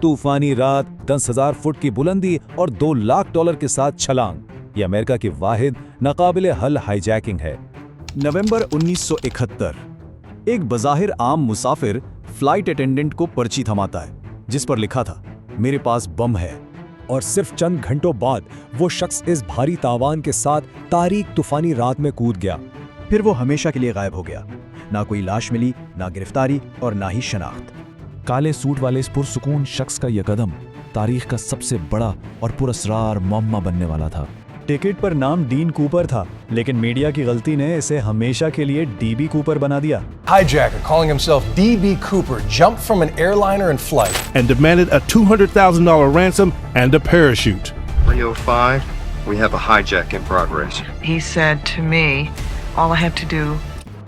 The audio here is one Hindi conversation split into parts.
तूफानी रात, 10,000 फुट की बुलंदी और $2 लाख के साथ छलांग, ये अमेरिका की वाहिद नाकाबिले हल हाईजैकिंग है। नवंबर 1971, एक बज़ाहिर आम मुसाफिर फ्लाइट अटेंडेंट को पर्ची थमाता है जिस पर लिखा था, मेरे पास बम है। और सिर्फ चंद घंटों बाद वो शख्स इस भारी तावान के साथ तारीक तूफानी रात में कूद गया। फिर वो हमेशा के लिए गायब हो गया। ना कोई लाश मिली, ना गिरफ्तारी और ना ही शनाख्त। काले सूट वाले इस पुरसुकून शख्स का यह कदम तारीख का सबसे बड़ा और पुरअसरार मुअम्मा बनने वाला था। टिकट पर नाम डीन कूपर था, लेकिन मीडिया की गलती ने इसे हमेशा के लिए डीबी कूपर बना दिया। Hijacker calling himself D.B. Cooper jumped from an airliner in flight and demanded a $200,000 ransom and a parachute. 305, we have a hijack in progress. He said to me, all I have to do.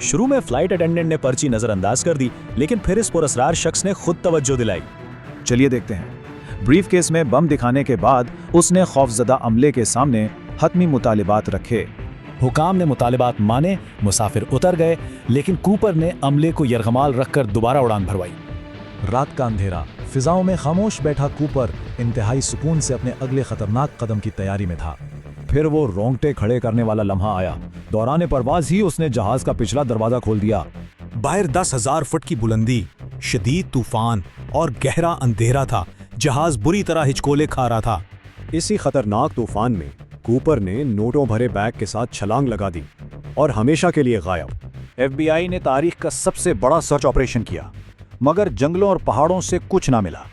शुरू में फ्लाइट अटेंडेंट ने पर्ची नजरअंदाज कर दी, लेकिन फिर इस पुरअसरार शख्स ने खुद तवज्जो दिलाई। चलिए देखते हैं। ब्रीफ केस में बम दिखाने के बाद उसने खौफजदा अमले के सामने हतमी मुतालिबात रखे। हुकाम ने मुतालिबात माने, मुसाफिर उतर गए, लेकिन कूपर ने अमले को यरगमाल रखकर दोबारा उड़ान भरवाई। रात का अंधेरा, फिजाओं में खामोश बैठा कूपर इंतहाई सुकून से अपने अगले खतरनाक कदम की तैयारी में था। फिर वो रोंगटे खड़े करने वाला लम्हा आया। दौरान परवाज ही उसने जहाज का पिछला दरवाजा खोल दिया। बाहर 10,000 फुट की बुलंदी, शदीद तूफान और गहरा अंधेरा था। जहाज बुरी तरह हिचकोले खा रहा था। इसी खतरनाक तूफान में कूपर ने नोटों भरे बैग के साथ छलांग लगा दी और हमेशा के लिए गायब। FBI ने तारीख का सबसे बड़ा सर्च ऑपरेशन किया, मगर जंगलों और पहाड़ों से कुछ ना मिला।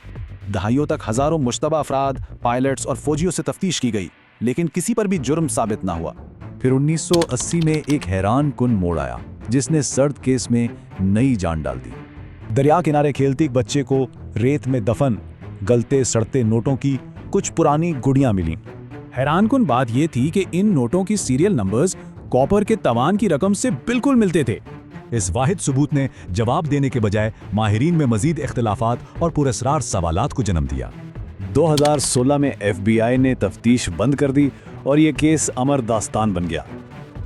दहाइयों तक हजारों मुश्तबा अफराद, पायलट्स और फौजियों से तफ्तीश की गई, लेकिन किसी पर भी जुर्म साबित ना हुआ। फिर 1980 में एक हैरान कुन मोड़ आया जिसने सर्द केस में नई जान डाल दी। दरिया किनारे खेलते एक बच्चे को रेत में दफन गलते सड़ते नोटों की कुछ पुरानी गुड़ियां मिली। हैरानकुन बात यह थी कि इन नोटों की सीरियल नंबर्स कॉपर के तवान की रकम से बिल्कुल मिलते थे। इस वाहिद सबूत ने जवाब देने के बजाय माहिरीन में मजीद इख्तिलाफात और पुरअसरार सवालात को जन्म दिया। 2016 में FBI ने तफ्तीश बंद कर दी और ये केस अमर दास्तान बन गया।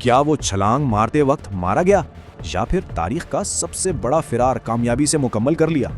क्या वो छलांग मारते वक्त मारा गया या फिर तारीख का सबसे बड़ा फिरार कामयाबी से मुकम्मल कर लिया?